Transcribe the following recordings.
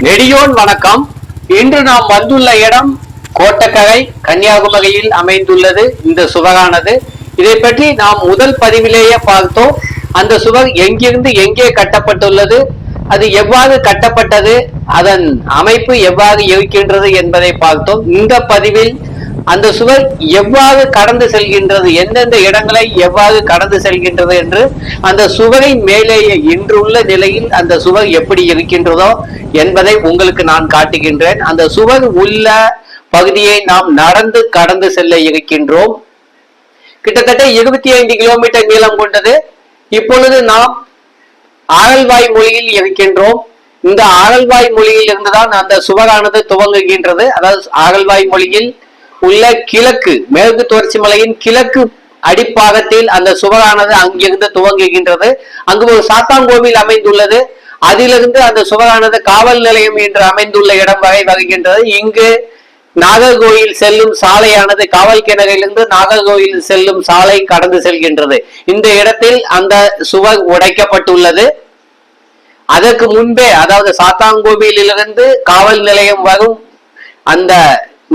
நெடியோன் வணக்கம். இன்று நாம் வந்துள்ள இடம் கோட்டக்கரை, கன்னியாகுமரியில் அமைந்துள்ளது. இந்த சுவரானது இதை பற்றி நாம் முதல் பதிவிலேயே பார்த்தோம். அந்த சுவர் எங்கிருந்து எங்கே கட்டப்பட்டுள்ளது, அது எவ்வாறு கட்டப்பட்டது, அதன் அமைப்பு எவ்வாறு இருக்கின்றது என்பதை பார்த்தோம். இந்த பதிவில் அந்த சுவர் எவ்வாறு கடந்து செல்கின்றது, எந்தெந்த இடங்களை எவ்வாறு கடந்து செல்கின்றது என்று, அந்த சுவரின் மேலேயே இன்றுள்ள நிலையில் அந்த சுவர் எப்படி இருக்கின்றதோ என்பதை உங்களுக்கு நான் காட்டுகின்றேன். அந்த சுவர் உள்ள பகுதியை நாம் நடந்து கடந்து செல்ல இருக்கின்றோம். கிட்டத்தட்ட 25 கிலோமீட்டர் நீளம் கொண்டது. இப்பொழுது நாம் ஆரல்வாய் மொழியில் இருக்கின்றோம். இந்த ஆரல்வாய் மொழியில் இருந்துதான் அந்த சுவரானது துவங்குகின்றது. அதாவது ஆரல்வாய் மொழியில் உள்ள கிழக்கு, மேற்கு தொடர்ச்சி மலையின் கிழக்கு அடிப்பாகத்தில் அந்த சுவரானது அங்கிருந்து துவங்குகின்றது. அங்கு ஒரு சாத்தாங்கோவில் அமைந்துள்ளது. அதிலிருந்து அந்த சுவரானது காவல் நிலையம் என்று அமைந்துள்ள இடம் வரை வருகின்றது. இங்கு நாகர்கோயில் செல்லும் சாலையானது காவல் கிணறிலிருந்து நாகர்கோயில் செல்லும் சாலை கடந்து செல்கின்றது. இந்த இடத்தில் அந்த சுவர் உடைக்கப்பட்டுள்ளது. அதற்கு முன்பே, அதாவது சாத்தாங்கோவிலிருந்து காவல் நிலையம் வரும் அந்த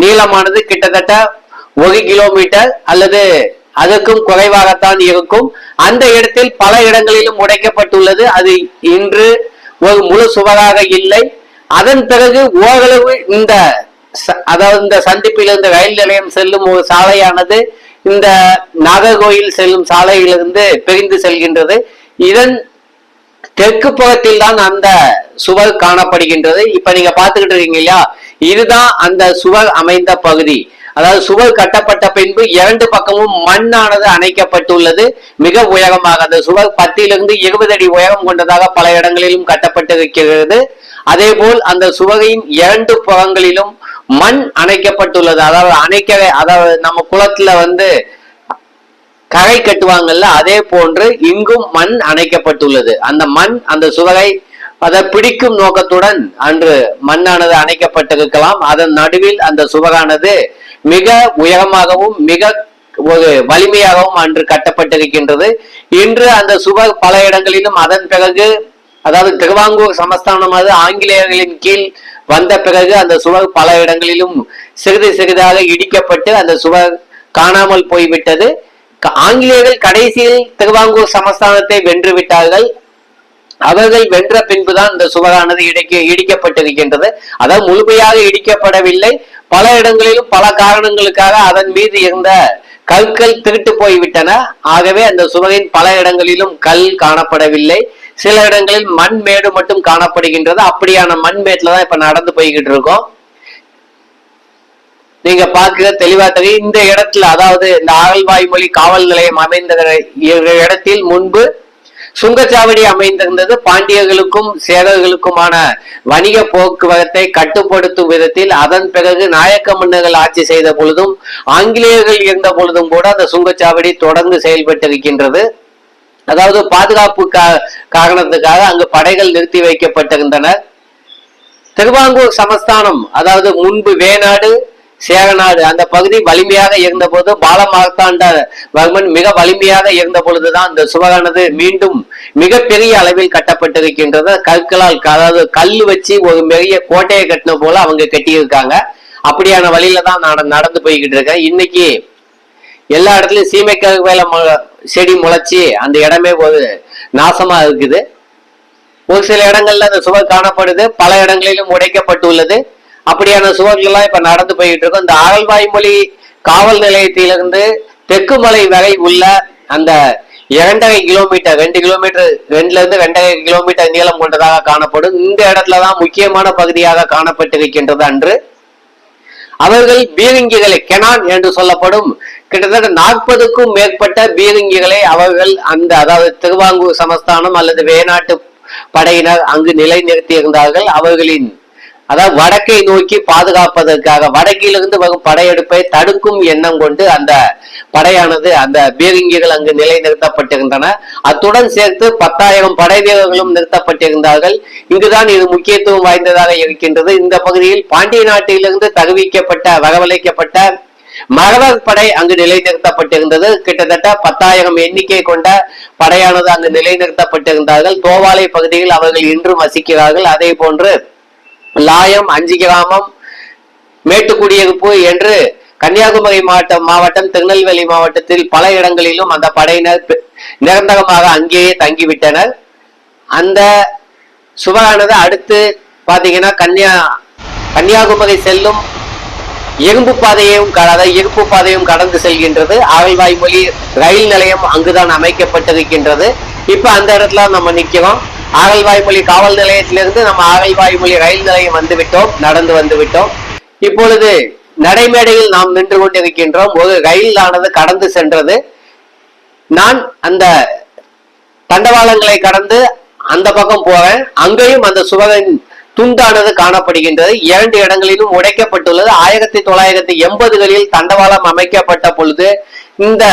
நீளமானது கிட்டத்தட்ட 1 கிலோமீட்டர் அல்லது அதற்கும் குறைவாகத்தான் இருக்கும். அந்த இடத்தில் பல இடங்களிலும் உடைக்கப்பட்டுள்ளது. அது இன்று ஒரு முழு சுவராக இல்லை. அதன் பிறகு ஓரளவு அதாவது இந்த சந்திப்பிலிருந்து ரயில் நிலையம் செல்லும் ஒரு சாலையானது இந்த நாகர்கோயில் செல்லும் சாலையிலிருந்து பிரிந்து செல்கின்றது. இதன் தெற்கு புறத்தில் தான் அந்த சுவர் காணப்படுகின்றது. இப்ப நீங்க பாத்துக்கிட்டு இருக்கீங்க இல்லையா, இதுதான் அந்த சுவர் அமைந்த பகுதி. அதாவது சுவர் கட்டப்பட்ட பின்பு 2 பக்கமும் மண்ணானது அணைக்கப்பட்டுள்ளது. மிக உயரமாக அந்த சுவர் 10 to 20 அடி உயரம் கொண்டதாக பல இடங்களிலும் கட்டப்பட்டிருக்கிறது. அதே போல் அந்த சுவரின் 2 புறங்களிலும் மண் அணைக்கப்பட்டுள்ளது. அதாவது நம்ம குளத்துல கரை கட்டுவாங்கல்ல, அதே போன்று இங்கும் மண் அணைக்கப்பட்டுள்ளது. அந்த மண் அந்த சுவரை அதை பிடிக்கும் நோக்கத்துடன் அன்று மண்ணானது அணைக்கப்பட்டிருக்கலாம். அதன் நடுவில் அந்த சுவரானது மிக உயரமாகவும் மிக ஒரு வலிமையாகவும் அன்று கட்டப்பட்டிருக்கின்றது. இன்று அந்த சுவர் பல இடங்களிலும் அதன் பிறகு, அதாவது திருவாங்கூர் சமஸ்தானமானது ஆங்கிலேயர்களின் கீழ் வந்த பிறகு அந்த சுவர் பல இடங்களிலும் சிறிது சிறிதாக இடிக்கப்பட்டு அந்த சுவர் காணாமல் போய்விட்டது. ஆங்கிலேயர்கள் கடைசியில் திருவாங்கூர் சமஸ்தானத்தை வென்று விட்டார்கள். அவர்கள் வென்ற பின்புதான் இந்த சுவரானது இடிக்கப்பட்டிருக்கின்றது. அதாவது முழுமையாக இடிக்கப்படவில்லை. பல இடங்களிலும் பல காரணங்களுக்காக அதன் மீது இருந்த கற்கள் திருட்டு போய்விட்டன. ஆகவே அந்த சுவரின் பல இடங்களிலும் கல் காணப்படவில்லை. சில இடங்களில் மண்மேடு மட்டும் காணப்படுகின்றது. அப்படியான மண்மேட்ல தான் இப்ப நடந்து போய்கிட்டு இருக்கோம். நீங்க பார்க்க தெளிவா தெரியும். இந்த இடத்துல, அதாவது இந்த ஆரல்வாய்மொழி காவல் நிலையம் அமைந்த இடத்தில் முன்பு சுங்கச்சாவடி அமைந்திருந்தது. பாண்டியர்களுக்கும் சேரர்களுக்குமான வணிக போக்குவரத்தை கட்டுப்படுத்தும் விதத்தில் அதன் பிறகு நாயக்க மன்னர்கள் ஆட்சி செய்த பொழுதும் ஆங்கிலேயர்கள் இருந்த பொழுதும் கூட அந்த சுங்கச்சாவடி தொடர்ந்து செயல்பட்டிருக்கின்றது. அதாவது பாதுகாப்பு காரணத்துக்காக அங்கு படைகள் நிறுத்தி வைக்கப்பட்டிருந்தன. திருவாங்கூர் சமஸ்தானம், அதாவது முன்பு வேணாடு சேரநாடு அந்த பகுதி வலிமையாக இருந்த போது, பாலமார்த்தாண்ட வர்மன் மிக வலிமையாக இருந்த பொழுதுதான் இந்த சுவரானது மீண்டும் மிகப்பெரிய அளவில் கட்டப்பட்டிருக்கின்றது. கற்களால், அதாவது கல் வச்சு ஒரு பெரிய கோட்டையை கட்டின போல அவங்க கட்டியிருக்காங்க. அப்படியான வழியில தான் நான் நடந்து போய்கிட்டு இருக்கேன். இன்னைக்கு எல்லா இடத்துலயும் சீமைக்காக செடி முளைச்சி அந்த இடமே ஒரு நாசமா இருக்குது. ஒரு சில இடங்கள்ல அந்த சுவர் காணப்படுது. பல இடங்களிலும் உடைக்கப்பட்டுள்ளது. அப்படியான சுவர்கள்லாம் இப்ப நடந்து போயிட்டு இருக்கோம். இந்த ஆரல்வாய்மொழி காவல் நிலையத்திலிருந்து தெற்கு மலை வரை உள்ள அந்த 2.5 கிலோமீட்டர் 2.5 கிலோமீட்டர் நீளம் கொண்டதாக காணப்படும். இந்த இடத்துலதான் முக்கியமான பகுதியாக காணப்பட்டிருக்கின்றது. அன்று அவர்கள் பீரங்கிகளை, கெனான் என்று சொல்லப்படும் கிட்டத்தட்ட 40க்கும் மேற்பட்ட பீரங்கிகளை அவர்கள் அதாவது திருவாங்கூர் சமஸ்தானம் அல்லது வேணாட்டு படையினர் அங்கு நிலைநிறுத்தி இருந்தார்கள். அவர்களின் அதாவது வடக்கை நோக்கி பாதுகாப்பதற்காக, வடக்கிலிருந்து வரும் படையெடுப்பை தடுக்கும் எண்ணம் கொண்டு அந்த படையானது, அந்த பீரங்கிகள் அங்கு நிலைநிறுத்தப்பட்டிருந்தன. அத்துடன் சேர்த்து 10,000 படை வீரர்களும் நிறுத்தப்பட்டிருந்தார்கள். இங்குதான் இது முக்கியத்துவம் வாய்ந்ததாக இருக்கின்றது. இந்த பகுதியில் பாண்டிய நாட்டிலிருந்து வரவழைக்கப்பட்ட மரவர் படை அங்கு நிலைநிறுத்தப்பட்டிருந்தது. கிட்டத்தட்ட 10,000 எண்ணிக்கை கொண்ட படையானது அங்கு நிலைநிறுத்தப்பட்டிருந்தார்கள். தோவாலை பகுதியில் அவர்கள் இன்றும் வசிக்கிறார்கள். அதே போன்று லாயம், 5 கிராமம், மேட்டுக்குடியிருப்பு என்று கன்னியாகுமரி மாவட்டம், திருநெல்வேலி மாவட்டத்தில் பல இடங்களிலும் அந்த படையினர் நிரந்தரமாக அங்கேயே தங்கிவிட்டனர். அந்த சுவரானது அடுத்து பாத்தீங்கன்னா கன்னியாகுமரி செல்லும் இரும்பு பாதையும் கடந்து செல்கின்றது. ஆகல்வாய்மொழி ரயில் நிலையம் அங்குதான் அமைக்கப்பட்டிருக்கின்றது. இப்ப அந்த இடத்துல நம்ம நிக்கிறோம். ஆகல்வாய்மொழி காவல் நிலையத்திலிருந்து நம்ம ஆகல்வாய்மொழி ரயில் நிலையம் நடந்து வந்து விட்டோம். இப்பொழுது நடைமேடையில் நாம் நின்று கொண்டிருக்கின்றோம். ஒரு ரயில் ஆனது கடந்து சென்றது. நான் அந்த தண்டவாளங்களை கடந்து அந்த பக்கம் போறேன். அங்கேயும் அந்த சுவரின் துண்டானது காணப்படுகின்றது. 2 இடங்களிலும் உடைக்கப்பட்டுள்ளது. 1980களில் தண்டவாளம் அமைக்கப்பட்ட பொழுது இந்த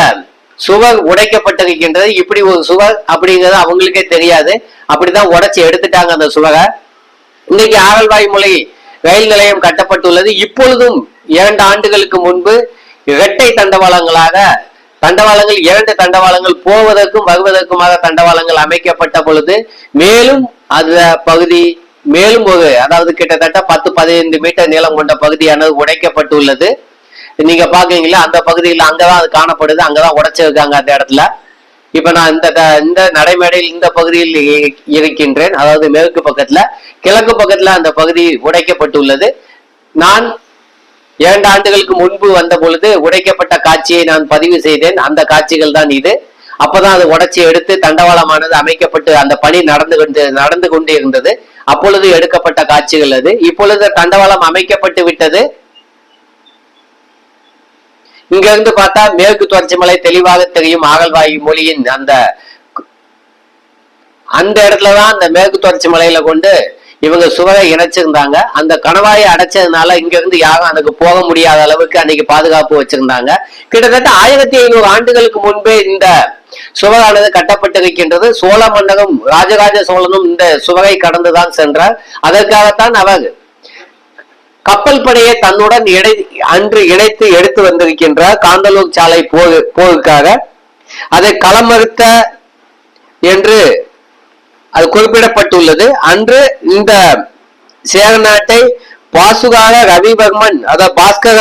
சுவர் உடைக்கப்பட்டிருக்கின்றது. இப்படி ஒரு சுவர் அப்படிங்கிறது அவங்களுக்கே தெரியாது. அப்படிதான் உடைச்சு எடுத்துட்டாங்க அந்த சுவரை. இன்னைக்கு ஆகல்வாய்மொழி ரயில் நிலையம் கட்டப்பட்டுள்ளது. இப்பொழுதும் 2 ஆண்டுகளுக்கு முன்பு இரட்டை தண்டவாளங்கள் 2 தண்டவாளங்கள் போவதற்கும் வருவதற்குமாக தண்டவாளங்கள் அமைக்கப்பட்ட பொழுது மேலும் அந்த பகுதி அதாவது கிட்டத்தட்ட 10-15 மீட்டர் நீளம் கொண்ட பகுதியானது உடைக்கப்பட்டுள்ளது. நீங்க பாக்கீங்களா, அந்த பகுதியில் அங்கதான் அது காணப்படுது. அங்கதான் உடைச்சிருக்காங்க அந்த இடத்துல. இப்ப நான் இந்த நடைமேடையில் இந்த பகுதியில் இருக்கின்றேன். அதாவது மேற்கு பக்கத்துல, கிழக்கு பக்கத்துல அந்த பகுதி உடைக்கப்பட்டுள்ளது. நான் 2 ஆண்டுகளுக்கு முன்பு வந்த பொழுது உடைக்கப்பட்ட காட்சியை நான் பதிவு செய்தேன். அந்த காட்சிகள் தான் இது. அப்பதான் அது உடைச்சி எடுத்து தண்டவாளமானது அமைக்கப்பட்டு அந்த பணி நடந்து கொண்டே இருந்தது. அப்பொழுது எடுக்கப்பட்ட காட்சிகள் அது. இப்பொழுது தண்டவாளம் அமைக்கப்பட்டு விட்டது. இங்க இருந்து பார்த்தா மேற்கு தொடர்ச்சி மலை தெளிவாக தெரியும். ஆகல்வாய்மொழியின் அந்த இடத்துலதான் அந்த மேற்கு தொடர்ச்சி மலையில கொண்டு இவங்க சுவரை இணைச்சிருந்தாங்க. அந்த கணவாயை அடைச்சதுனால இங்க இருந்து யாரும் அதுக்கு போக முடியாத அளவுக்கு அன்னைக்கு பாதுகாப்பு வச்சிருந்தாங்க. கிட்டத்தட்ட 1500 ஆண்டுகளுக்கு முன்பே இந்த சுவரானது கட்டப்பட்டிருக்கின்றது. சோழ மன்னரும் ராஜராஜ சோழனும் இந்த சுவரை கடந்துதான் சென்றார். அதற்காகத்தான் அவர் கப்பல் படையை தன்னுடன் அன்று இணைத்து எடுத்து வந்திருக்கின்றார். காந்தலூர் சாலை போருக்காக அதை களமறுத்த என்று அது குறிப்பிடப்பட்டுள்ளது. அன்று இந்த சேர நாட்டை பாசுகார ரவிவர்மன், அதாவது பாஸ்கர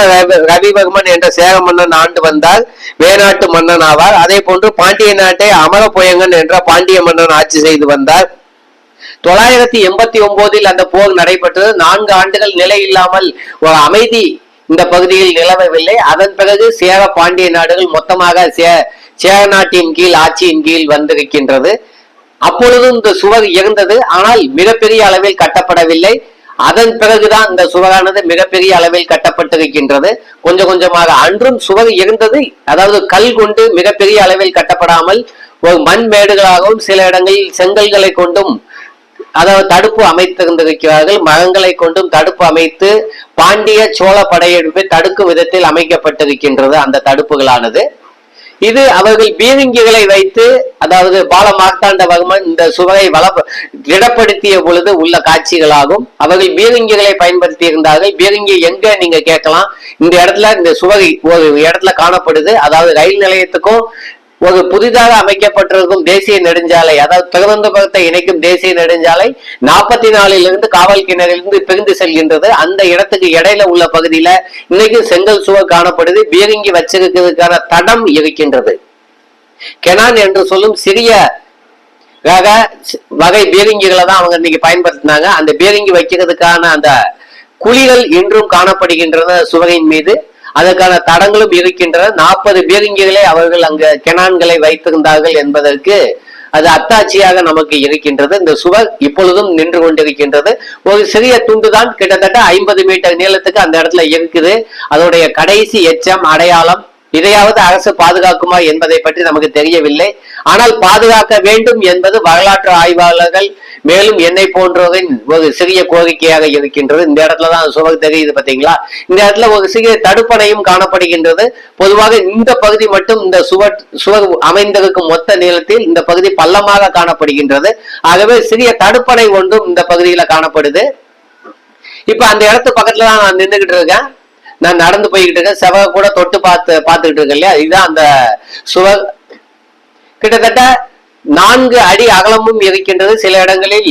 ரவிவர்மன் என்ற சேர மன்னன் ஆண்டு வந்தால் வேநாட்டு மன்னன் ஆவார். அதே போன்று பாண்டிய நாட்டை அமரபுயங்கன் என்ற பாண்டிய மன்னன் ஆட்சி செய்து வந்தார். 989 அந்த போர் நடைபெற்றது. 4 ஆண்டுகள் நிலை இல்லாமல் ஒரு அமைதி இந்த பகுதியில் நிலவவில்லை. அதன் பிறகு சேர பாண்டிய நாடுகள் மொத்தமாக சேர நாட்டின் கீழ் ஆட்சியின் கீழ் வந்திருக்கின்றது. அப்பொழுதும் இந்த சுவர் இருந்தது. ஆனால் மிகப்பெரிய அளவில் கட்டப்படவில்லை. அதன் பிறகுதான் இந்த சுவரானது மிகப்பெரிய அளவில் கட்டப்பட்டிருக்கின்றது. கொஞ்சம் கொஞ்சமாக அன்றும் சுவர் இருந்தது. அதாவது கல் கொண்டு மிகப்பெரிய அளவில் கட்டப்படாமல் ஒரு மண் மேடுகளாகவும் சில இடங்களில் செங்கல்களை கொண்டும் அதாவது தடுப்பு அமைத்திருந்திருக்கிறார்கள். மரங்களை கொண்டும் தடுப்பு அமைத்து பாண்டிய சோழ படையெடுப்பை தடுக்கும் விதத்தில் அமைக்கப்பட்டிருக்கின்றது அந்த தடுப்புகளானது. இது அவர்கள் பீரங்கிகளை வைத்து, அதாவது பால மார்த்தாண்டவர்மன் இந்த சுவரை திடப்படுத்திய பொழுது உள்ள காட்சிகளாகும். அவர்கள் பீரங்கிகளை பயன்படுத்தி இருந்தார்கள். பீரங்கி எங்க நீங்க கேட்கலாம். இந்த இடத்துல இந்த சுவரை ஒரு இடத்துல காணப்படுது. அதாவது ரயில் நிலையத்துக்கும் ஒரு புதிதாக அமைக்கப்பட்டிருக்கும் தேசிய நெடுஞ்சாலை, அதாவது திருவனந்தபுரத்தை இணைக்கும் தேசிய நெடுஞ்சாலை 44 காவல் கிணறிலிருந்து பிரிந்து செல்கின்றது. அந்த இடத்துக்கு இடையில உள்ள பகுதியில இன்னைக்கு செங்கல் சுவர் காணப்படுது. பீரங்கி வச்சிருக்கிறதுக்கான தடம் இருக்கின்றது. கெனான் என்று சொல்லும் சிறிய வகை பீரங்கிகளை தான் அவங்க இன்னைக்கு பயன்படுத்தினாங்க. அந்த பீரங்கி வைக்கிறதுக்கான அந்த குழிகள் இன்றும் காணப்படுகின்றன சுவரின் மீது. அதற்கான தடங்களும் இருக்கின்றன. 40 பீரங்கிகளை அவர்கள் அங்க கெனான்களை வைத்திருந்தார்கள் என்பதற்கு அது அத்தாட்சியாக நமக்கு இருக்கின்றது. இந்த சுவர் இப்பொழுதும் நின்று கொண்டிருக்கின்றது. ஒரு சிறிய துண்டுதான், கிட்டத்தட்ட 50 மீட்டர் நீளத்துக்கு அந்த இடத்துல இருக்குது. அதோடைய கடைசி எச்சம் அடையாளம் இதையாவது அரசு பாதுகாக்குமா என்பதை பற்றி நமக்கு தெரியவில்லை. ஆனால் பாதுகாக்க வேண்டும் என்பது வரலாற்று ஆய்வாளர்கள் மேலும் என்னை போன்றவரின் ஒரு சிறிய கோரிக்கையாக இருக்கின்றது. இந்த இடத்துலதான் சுவர் தெரியுது பாத்தீங்களா. இந்த இடத்துல ஒரு சிறிய தடுப்பணையும் காணப்படுகின்றது. பொதுவாக இந்த பகுதி மட்டும் இந்த சுவர் அமைந்திருக்கும் மொத்த நீளத்தில் இந்த பகுதி பள்ளமாக காணப்படுகின்றது. ஆகவே சிறிய தடுப்பணை ஒன்றும் இந்த பகுதியில காணப்படுது. இப்ப அந்த இடத்து பக்கத்துலதான் நான் நின்றுகிட்டு இருக்கேன். நான் நடந்து போய்கிட்டு இருக்கேன். செவக கூட தொட்டு பார்த்துக்கிட்டு இருக்கேன் இல்லையா. இதுதான் அந்த சுவர். கிட்டத்தட்ட 4 அடி அகலமும் இருக்கின்றது. சில இடங்களில்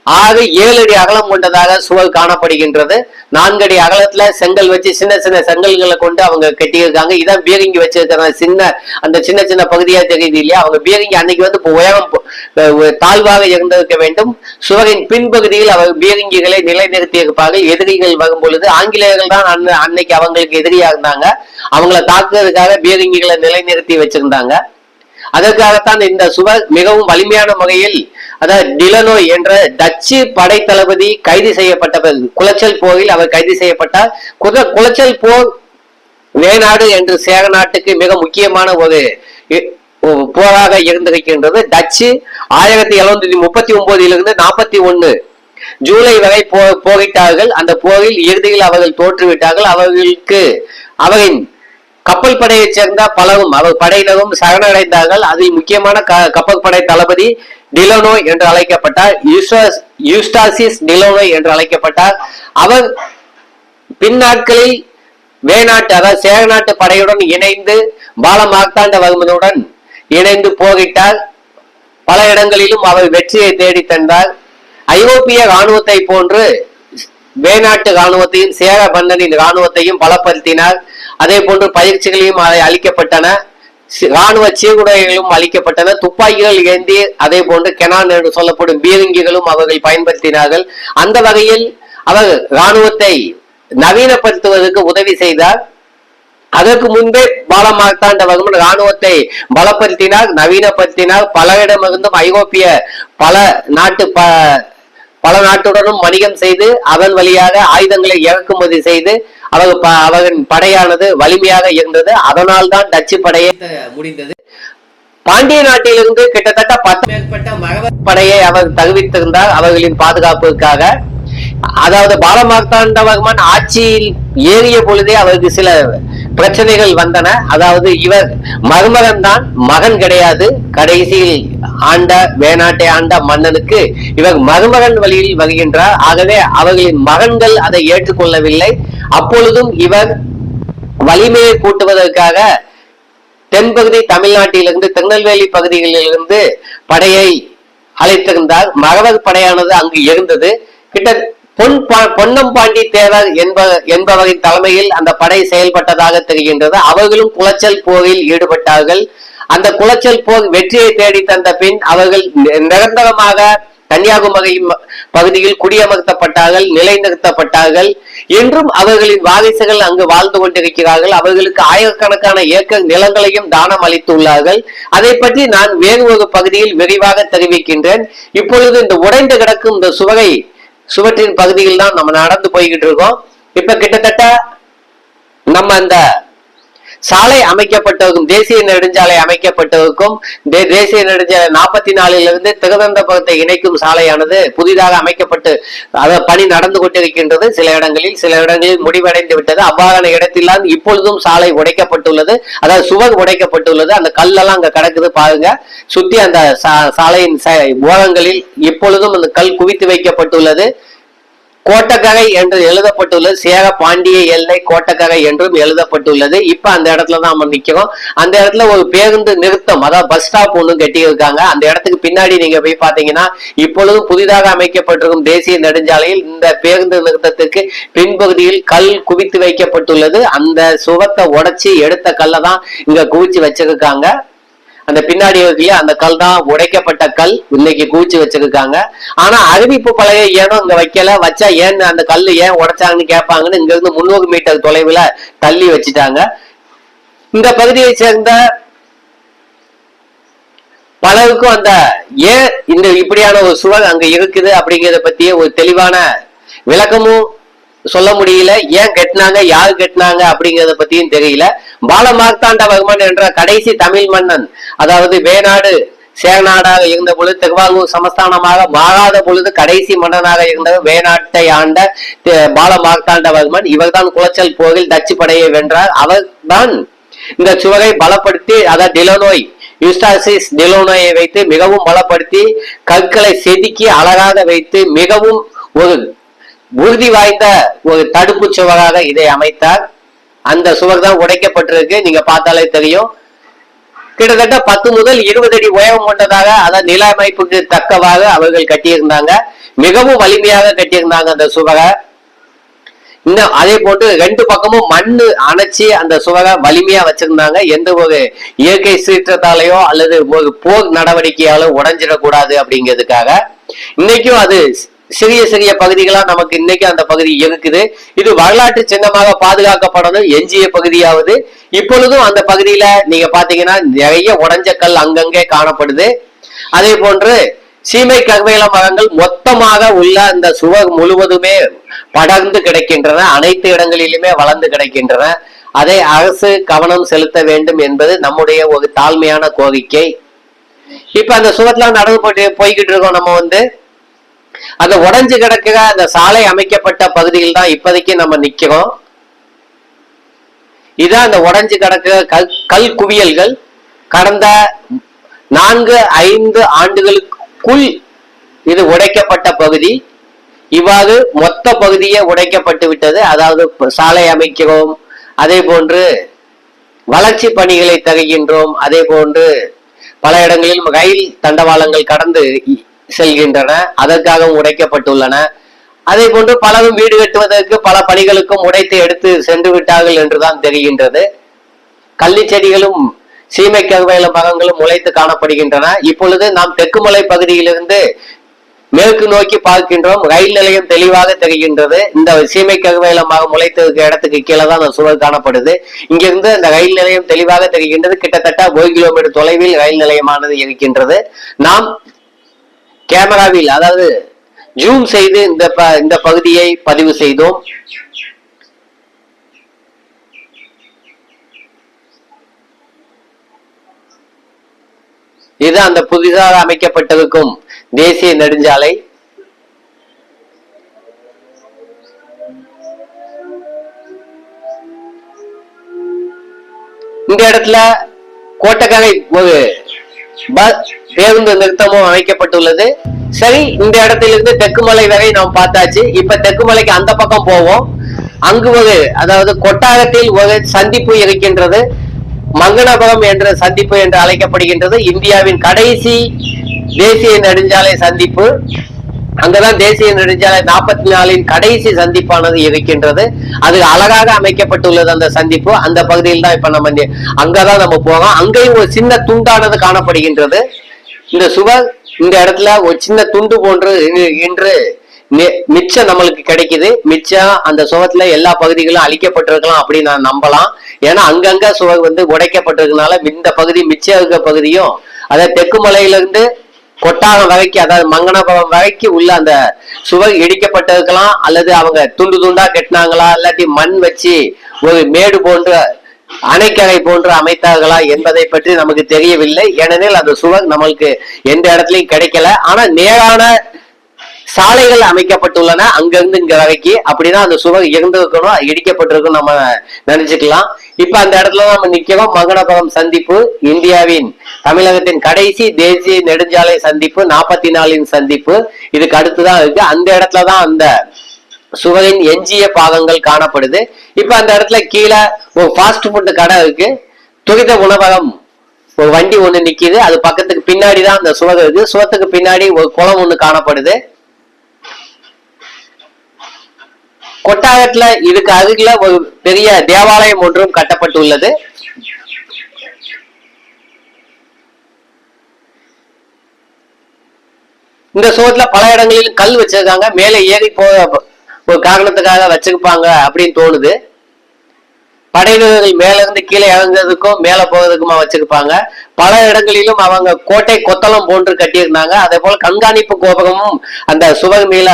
7 அடி அகலம் கொண்டதாக சுவர் காணப்படுகின்றது. 4 அடி அகலத்துல செங்கல் வச்சு சின்ன சின்ன செங்கல்களை கொண்டு அவங்க கட்டியிருக்காங்க. இதான் பீரங்கி வச்சிருக்கிறாங்க. சின்ன சின்ன பகுதியா தெரியுது இல்லையா? அவங்க பீரங்கி அன்னைக்கு வந்து உயரம் தாழ்வாக இருந்திருக்க வேண்டும். சுவரின் பின்பகுதியில் அவர் பீரங்கிகளை நிலைநிறுத்தி இருப்பார்கள். எதிரிகள் வரும் பொழுது ஆங்கிலேயர்கள் தான் அன்னைக்கு அவங்களுக்கு எதிரியா இருந்தாங்க. அவங்களை தாக்குறதுக்காக பீரங்கிகளை நிலைநிறுத்தி வச்சிருந்தாங்க. அதற்காகத்தான் இந்த சுவர் மிகவும் வலிமையான முறையில், அதாவது டிலனோய் என்ற டச்சு படை தளபதி கைது செய்யப்பட்ட குளச்சல் போரில் அவர் கைது செய்யப்பட்டார். குளச்சல் போர் வேநாடு என்று சேர நாட்டுக்கு மிக முக்கியமான ஒரு போராக இருந்திருக்கின்றது. டச்சு 1739 41 ஜூலை வரை போரிட்டார்கள். அந்த போரில் இறுதியில் அவர்கள் தோற்றுவிட்டார்கள். அவரின் கப்பல் படையை சேர்ந்த பலரும் அவர் படையினரும் சரணடைந்தார்கள். அதில் முக்கியமான கப்பல் படை தளபதி டிலனோய் என்று அழைக்கப்பட்டார். யூஸ்டாசிஸ் டிலனோய் என்று அழைக்கப்பட்டார். அவர் பின்னாட்களில் வேநாட்டு, அதாவது சேர நாட்டு படையுடன் இணைந்து பால மார்த்தாண்டவர்மனுடன் இணைந்து போரிட்டார். பல இடங்களிலும் அவர் வெற்றியை தேடி தந்தார். ஐரோப்பிய இராணுவத்தை போன்று வேநாட்டு இராணுவத்தையும் சேர மன்னனின் இராணுவத்தையும் பலப்படுத்தினார். அதே போன்று பயிற்சிகளையும் அளிக்கப்பட்டன. இராணுவ சீருடைகளும் அளிக்கப்பட்டன. துப்பாக்கிகள் ஏந்தி அதே போன்று கெனான் என்று சொல்லப்படும் பீரங்கிகளும் அவர்கள் பயன்படுத்தினார்கள். அந்த வகையில் அவர் இராணுவத்தை நவீனப்படுத்துவதற்கு உதவி செய்தார். அதற்கு முன்பே பாலமார்த்தாண்டவர்மன் இராணுவத்தை பலப்படுத்தினார், நவீனப்படுத்தினார். பலரிடமிருந்தும் ஐரோப்பிய பல நாட்டுடனும் வணிகம் செய்து அதன் வழியாக ஆயுதங்களை இறக்குமதி செய்து அவரின் படையானது வலிமையாக இருந்தது. அதனால் தான் டச்சு படையை முடிந்தது. பாண்டிய நாட்டிலிருந்து கிட்டத்தட்ட 10 மேற்பட்ட மகவர் படையை அவர் தகுவித்திருந்தார் அவர்களின் பாதுகாப்புக்காக. அதாவது பாலமார்த்தாண்டவர்மன் ஆட்சியில் ஏறிய பொழுதே அவருக்கு சில பிரச்சனைகள் வந்தன. அதாவது இவர் மருமகன் தான், மகன் கிடையாது. கடைசியில் ஆண்ட வேநாட்டை ஆண்ட மன்னனுக்கு இவர் மருமகன் வழியில் வருகின்றார். ஆகவே அவர்களின் மகன்கள் அதை ஏற்றுக்கொள்ளவில்லை. அப்பொழுதும் இவர் வலிமையை கூட்டுவதற்காக தென்பகுதி தமிழ்நாட்டிலிருந்து திருநெல்வேலி பகுதிகளிலிருந்து படையை அழைத்திருந்தார். மகவர் படையானது அங்கு இருந்தது. பொன்னம்பாண்டி தேவர் என்பவரின் தலைமையில் அந்த படை செயல்பட்டதாக தெரிகின்றது. அவர்களும் குளச்சல் போரில் ஈடுபட்டார்கள். அந்த குளச்சல் போர் வெற்றியை தேடி தந்த பின் அவர்கள் நிரந்தரமாக கன்னியாகுமரி பகுதியில் குடியமர்த்தப்பட்டார்கள், நிலைநிறுத்தப்பட்டார்கள். என்றும் அவர்களின் வாரிசுகள் அங்கு வாழ்ந்து கொண்டிருக்கிறார்கள். அவர்களுக்கு ஆயிரக்கணக்கான ஏக்கர் நிலங்களையும் தானம் அளித்துள்ளார்கள். அதை பற்றி நான் வேறு ஒரு பகுதியில் விரிவாக தெரிவிக்கின்றேன். இப்பொழுது இந்த உடைந்து கிடக்கும் இந்த சுவற்றின் பகுதியில் தான் நம்ம நடந்து போய்கிட்டு இருக்கோம். இப்ப கிட்டத்தட்ட நம்ம அந்த சாலை அமைக்கப்பட்டதுக்கும், தேசிய நெடுஞ்சாலை அமைக்கப்பட்டதுக்கும், தேசிய நெடுஞ்சாலை 44 திருவனந்தபுரத்தை இணைக்கும் சாலையானது புதிதாக அமைக்கப்பட்டு பணி நடந்து கொண்டிருக்கின்றது. சில இடங்களில் முடிவடைந்து விட்டது. அவ்வாறான இடத்தில்தான் இப்பொழுதும் சாலை உடைக்கப்பட்டுள்ளது. அதாவது சுவர் உடைக்கப்பட்டுள்ளது. அந்த கல்லெல்லாம் அங்க கிடக்குது பாருங்க. சுத்தி அந்த சாலையின் ஓரங்களில் இப்பொழுதும் அந்த கல் குவித்து வைக்கப்பட்டுள்ளது. கோட்டக்கரை என்று எழுதப்பட்டுள்ளது. சேர பாண்டிய எல்லை கோட்டக்கரை என்றும் எழுதப்பட்டுள்ளது. இப்ப அந்த இடத்துலதான் நம்ம நிக்கிறோம். அந்த இடத்துல ஒரு பேருந்து நிறுத்தம், அதாவது பஸ் ஸ்டாப் ஒண்ணு கட்டியிருக்காங்க. அந்த இடத்துக்கு பின்னாடி நீங்க போய் பாத்தீங்கன்னா இப்பொழுது புதிதாக அமைக்கப்பட்டிருக்கும் தேசிய நெடுஞ்சாலையில் இந்த பேருந்து நிறுத்தத்திற்கு பின்பகுதியில் கல் குவித்து வைக்கப்பட்டுள்ளது. அந்த சுவத்தை உடைச்சி எடுத்த கல்லை தான் இங்க குவிச்சு வச்சிருக்காங்க. அந்த பின்னாடி இருக்குல்லையா, அந்த கல் தான் உடைக்கப்பட்ட கல் இன்னைக்கு குவிச்சு வச்சிருக்காங்க. ஆனா அறிவிப்பு பலகை ஏனோ இங்க வைக்கல. வச்சா ஏன் அந்த கல் ஏன் உடைச்சாங்கன்னு கேட்பாங்கன்னு இங்க இருந்து 300 மீட்டர் தொலைவுல தள்ளி வச்சுட்டாங்க. இந்த பகுதியை சேர்ந்த பலருக்கும் அந்த ஏன் இந்த இப்படியான ஒரு சுவர் அங்க இருக்குது அப்படிங்கிறத பத்திய ஒரு தெளிவான விளக்கமும் சொல்ல முடியல. ஏன் கட்டினாங்க, யாரு கட்டினாங்க அப்படிங்கறத பத்தியும் தெரியல. பாலமார்த்தாண்டவர்மன் என்ற கடைசி தமிழ் மன்னன், அதாவது வேநாடு சேரநாடாக இருந்த பொழுது, திருவாங்கூர் சமஸ்தானமாக மாறாத பொழுது கடைசி மன்னனாக இருந்தவர் வேநாட்டை ஆண்ட பாலமார்த்தாண்டவர்மன். இவர் தான் குளச்சல் போரில் டச்சு படையை வென்றார். அவர் தான் இந்த சுவரை பலப்படுத்தி, அதாவது டிலனோய் யூஸ்டாசிஸ் டிலனோயை வைத்து மிகவும் பலப்படுத்தி கற்களை செதுக்கி அழகாக வைத்து மிகவும் ஒரு உறுதி வாய்ந்த ஒரு தடுப்பு சுவராக இதை அமைத்தார். அந்த சுவர் தான் உடைக்கப்பட்டிருக்கு. நீங்க பார்த்தாலே தெரியும். கிட்டத்தட்ட 10 முதல் 20 அடி உயரம் கொண்டதாக, அதாவது நில அமைப்புக்கு தக்கவாக அவர்கள் கட்டியிருந்தாங்க. மிகவும் வலிமையாக கட்டியிருந்தாங்க அந்த சுவரை. இன்னும் அதே போன்று 2 பக்கமும் மண்ணு அணைச்சி அந்த சுவரை வலிமையா வச்சிருந்தாங்க. எந்த ஒரு இயற்கை சீற்றத்தாலேயோ அல்லது ஒரு போர் நடவடிக்கையாலோ உடைஞ்சிடக்கூடாது அப்படிங்கிறதுக்காக. இன்னைக்கும் அது சிறிய சிறிய பகுதிகளா நமக்கு இன்னைக்கு அந்த பகுதி இருக்குது. இது வரலாற்று சின்னமாக பாதுகாக்கப்படணும் எஞ்சிய பகுதியாவது. இப்பொழுதும் அந்த பகுதியில நீங்க பாத்தீங்கன்னா நிறைய உடைஞ்ச கல் அங்கங்கே காணப்படுது. அதே போன்று சீமை கருவேல மரங்கள் மொத்தமாக உள்ள அந்த சுவர் முழுவதுமே படர்ந்து கிடைக்கின்றன. அனைத்து இடங்களிலுமே வளர்ந்து கிடைக்கின்றன. அதை அரசு கவனம் செலுத்த வேண்டும் என்பது நம்முடைய ஒரு தாழ்மையான கோரிக்கை. இப்ப அந்த சுவர்லாம் நடந்து போய்கிட்டு இருக்கோம். நம்ம அந்த உடைஞ்சு கிடக்கிற அந்த சாலை அமைக்கப்பட்ட பகுதியில் தான் இப்போதைக்கு நம்ம நிக்கிறோம். இதான் அந்த உடைஞ்சு கிடக்கிற கல் குவியல்கள். கடந்த 4-5 ஆண்டுகளுக்குள் இது உடைக்கப்பட்ட பகுதி. இவ்வாறு மொத்த பகுதியே உடைக்கப்பட்டு விட்டது. அதாவது சாலை அமைக்கிறோம், அதே போன்று வளர்ச்சி பணிகளை தருகின்றோம், அதே போன்று பல இடங்களில் ரயில் தண்டவாளங்கள் கடந்து செல்கின்றன, அதற்காகவும் உடைக்கப்பட்டுள்ளன. அதே போன்று பலரும் வீடு கட்டுவதற்கு பல பணிகளுக்கும் உடைத்து எடுத்து சென்று விட்டார்கள் என்றுதான் தெரிகின்றது. கள்ளி செடிகளும் சீமை கருவேல மரங்களும் முளைத்து காணப்படுகின்றன. இப்பொழுது நாம் தெற்குமலை பகுதியிலிருந்து மேற்கு நோக்கி பார்க்கின்றோம். ரயில் நிலையம் தெளிவாக தெரிகின்றது. இந்த சீமை கருவேல மரம் முளைத்திருக்க இடத்துக்கு கீழே தான் அந்த சுவர் காணப்படுது. இங்கிருந்து அந்த ரயில் நிலையம் தெளிவாக தெரிகின்றது. கிட்டத்தட்ட 1 கிலோமீட்டர் தொலைவில் ரயில் நிலையமானது இருக்கின்றது. நாம் கேமராவில், அதாவது ஜூம் செய்து இந்த பகுதியை பதிவு செய்தோம். இது அந்த புதிதாக அமைக்கப்பட்டிருக்கும் தேசிய நெடுஞ்சாலை. இந்த இடத்துல கோட்டக்கரை ஒரு பேருந்து நிறுத்தமும் அமைக்கப்பட்டுள்ளது. சரி, இந்த இடத்திலிருந்து தெற்குமலை வரை நாம் பார்த்தாச்சு. இப்ப தெற்குமலைக்கு அந்த பக்கம் போவோம். அங்கு அதாவது கொட்டாரத்தில் ஒரு சந்திப்பு இருக்கின்றது. மங்கனபுரம் என்ற சந்திப்பு என்று அழைக்கப்படுகின்றது. இந்தியாவின் கடைசி தேசிய நெடுஞ்சாலை சந்திப்பு. அங்கதான் தேசிய நெடுஞ்சாலை 44 கடைசி சந்திப்பானது இருக்கின்றது. அது அழகாக அமைக்கப்பட்டுள்ளது அந்த சந்திப்பு. அந்த பகுதியில் தான் இப்ப நம்ம அங்கதான் நம்ம போவோம். அங்கேயும் ஒரு சின்ன துண்டானது காணப்படுகின்றது. இந்த சுவர் இந்த இடத்துல ஒரு சின்ன துண்டு போன்று இன்று மிச்சம் நம்மளுக்கு கிடைக்குது. மிச்சம் அந்த சுவத்துல எல்லா பகுதிகளும் அழிக்கப்பட்டிருக்கலாம் அப்படின்னு நான் நம்பலாம். ஏன்னா அங்கங்க சுவர் உடைக்கப்பட்டிருக்கனால இந்த பகுதி மிச்சம் இருக்க பகுதியும், அதாவது தெற்குமலையிலிருந்து கொட்டாரம் வரைக்கும், அதாவது மங்கனபுரம் வரைக்கும் உள்ள அந்த சுவர் இடிக்கப்பட்டிருக்கலாம். அல்லது அவங்க துண்டு துண்டா கட்டினாங்களா, இல்லாட்டி மண் வச்சு ஒரு மேடு போன்ற அணைக்கரை போன்று அமைத்தார்களா என்பதை பற்றி நமக்கு தெரியவில்லை. ஏனெனில் அந்த சுவர் நம்மளுக்கு எந்த இடத்துலயும் கிடைக்கல. ஆனா நேரான சாலைகள் அமைக்கப்பட்டுள்ளன அங்கிருந்து இங்க வரைக்கும். அப்படிதான் அந்த சுவர் இருந்திருக்கணும், இடிக்கப்பட்டிருக்கும் நம்ம நினைச்சுக்கலாம். இப்ப அந்த இடத்துல நம்ம நிக்கிறோம். மங்கனபுரம் சந்திப்பு இந்தியாவின் தமிழகத்தின் கடைசி தேசிய நெடுஞ்சாலை சந்திப்பு, 44 சந்திப்பு. இதுக்கு அடுத்துதான் இருக்கு. அந்த இடத்துலதான் அந்த சுவரின் எஞ்சிய பாகங்கள் காணப்படுது. இப்ப அந்த இடத்துல கீழே ஒரு ஃபாஸ்ட் ஃபுட் கடை இருக்கு, துரித உணவகம். ஒரு வண்டி ஒண்ணு நிக்குது. அது பக்கத்துக்கு பின்னாடிதான் அந்த சுவர் இருக்கு. சுவத்துக்கு பின்னாடி ஒரு குளம் ஒண்ணு காணப்படுது. கொட்டாரத்துல இதுக்கு அருகில ஒரு பெரிய தேவாலயம் ஒன்றும் கட்டப்பட்டுள்ளது. இந்த சுவத்துல பல இடங்களில் கல் வச்சிருக்காங்க. மேலே ஏறி ஒரு காரணத்துக்காக வச்சிருப்பாங்க அப்படின்னு தோணுது. படை வீரர்கள் மேல இருந்து கீழே இறங்குறதுக்கும் மேல போகிறதுக்குமா வச்சிருப்பாங்க. பல இடங்களிலும் அவங்க கோட்டை கொத்தளம் போன்று கட்டியிருந்தாங்க. அதே போல கண்காணிப்பு கோபுரமும் அந்த சுவர் மேல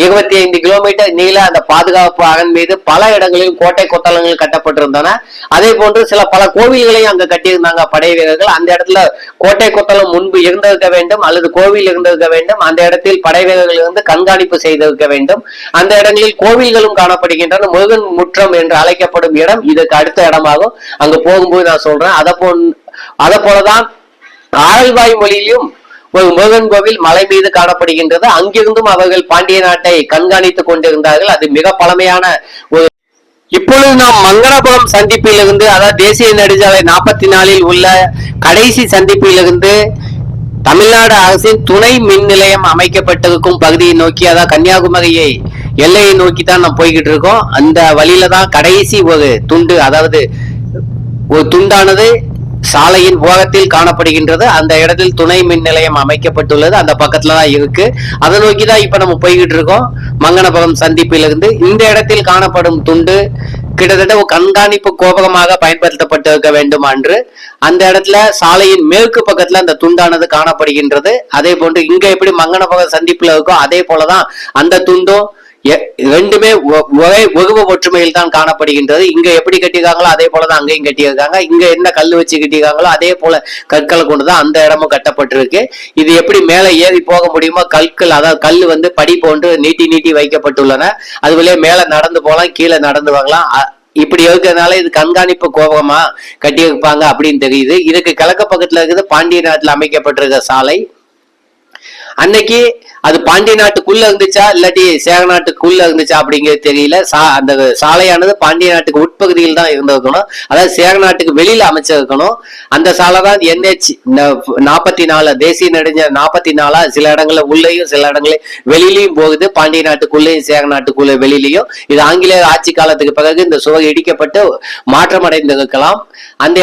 25 கிலோமீட்டர் நீள அந்த பாதுகாப்பு அரண் மீது பல இடங்களில் கோட்டை கொத்தளங்கள் கட்டப்பட்டிருந்தன. அதே போன்று பல கோவில்களையும் அங்க கட்டியிருந்தாங்க படை வீரர்கள். அந்த இடத்துல கோட்டை கொத்தளம் முன்பு இருந்திருக்க வேண்டும், அல்லது கோவில் இருந்திருக்க வேண்டும். அந்த இடத்தில் படை வீரர்கள் இருந்து கண்காணிப்பு செய்திருக்க வேண்டும். அந்த இடங்களில் கோவில்களும் காணப்படுகின்றன. முருகன் முற்றம் என்று அழைக்கப்படும் இடம் இதுக்கு அடுத்த இடமாகும். அங்க போகும்போது நான் சொல்றேன். அதை போலதான் ஆரல்வாய் மொழியிலும் ஒரு முருகன் கோவில் மலை மீது காணப்படுகின்றது. அங்கிருந்தும் அவர்கள் பாண்டிய நாட்டை கண்காணித்துக் கொண்டிருந்தார்கள். அது மிக பழமையான ஒரு இப்பொழுது நாம் மங்களபுரம் சந்திப்பிலிருந்து, அதாவது தேசிய நெடுஞ்சாலை 44 உள்ள கடைசி சந்திப்பிலிருந்து தமிழ்நாடு அரசின் துணை மின் நிலையம் அமைக்கப்பட்டிருக்கும் பகுதியை நோக்கி, அதாவது கன்னியாகுமரியை எல்லையை நோக்கி தான் நம்ம போய்கிட்டு இருக்கோம். அந்த வழியில தான் கடைசி ஒரு துண்டு, அதாவது ஒரு துண்டானது சாலையின் ஓரத்தில் காணப்படுகின்றது. அந்த இடத்தில் துணை மின் நிலையம் அமைக்கப்பட்டுள்ளது. அந்த பக்கத்துல தான் இருக்கு. அதை நோக்கி தான் இப்ப நம்ம போய்கிட்டு இருக்கோம். மங்கனபுரம் சந்திப்பிலிருந்து இந்த இடத்தில் காணப்படும் துண்டு கிட்டத்தட்ட ஒரு கண்காணிப்பு கோபகமாக பயன்படுத்தப்பட்டிருக்க வேண்டும் என்று அந்த இடத்துல சாலையின் மேற்கு பக்கத்துல அந்த துண்டானது காணப்படுகின்றது. அதே போன்று இங்க எப்படி மங்கனபுரம் சந்திப்புல இருக்கோ அதே போலதான் அந்த துண்டும் ரெண்டுமே ஒரே ஒருவ ஒற்றுமையில் தான் காணப்படுகின்றது. இங்க எப்படி கட்டியிருக்காங்களோ அதே போலதான் அங்கேயும் கட்டியிருக்காங்க. இங்க என்ன கல் வச்சு கட்டியிருக்காங்களோ அதே போல கற்களை கொண்டுதான் அந்த இடமும் கட்டப்பட்டிருக்கு. இது எப்படி மேல ஏறி போக முடியுமோ கற்கள், அதாவது கல் வந்து படி போன்று நீட்டி நீட்டி வைக்கப்பட்டுள்ளன. அதுவழியே மேல நடந்து போகலாம், கீழே நடந்து வரலாம். இப்படி இருக்கிறதுனால இது கண்காணிப்பு கோபமா கட்டியிருப்பாங்க அப்படின்னு தெரியுது. இதுக்கு கிழக்கு பக்கத்துல இருக்குது பாண்டிய நாட்டுல அமைக்கப்பட்டிருக்க சாலை. அன்னைக்கு அது பாண்டிய நாட்டுக்குள்ள இருந்துச்சா இல்லாட்டி சேர நாட்டுக்குள்ள இருந்துச்சா அப்படிங்கிறது தெரியல. அந்த சாலையானது பாண்டிய நாட்டுக்கு உட்பகுதியில் தான் இருந்திருக்கணும், அதாவது சேர நாட்டுக்கு வெளியில அமைச்சிருக்கணும். அந்த சாலை தான் NH 44 தேசிய நெடுஞ்சாலை 44 சில இடங்கள்ல உள்ளேயும் சில இடங்கள்ல வெளியிலையும் போகுது. பாண்டிய நாட்டுக்குள்ளேயும் சேர நாட்டுக்குள்ள வெளியிலையும். இது ஆங்கிலேயர் ஆட்சி காலத்துக்கு பிறகு இந்த சுவர் இடிக்கப்பட்டு மாற்றம் அடைந்திருக்கலாம். அந்த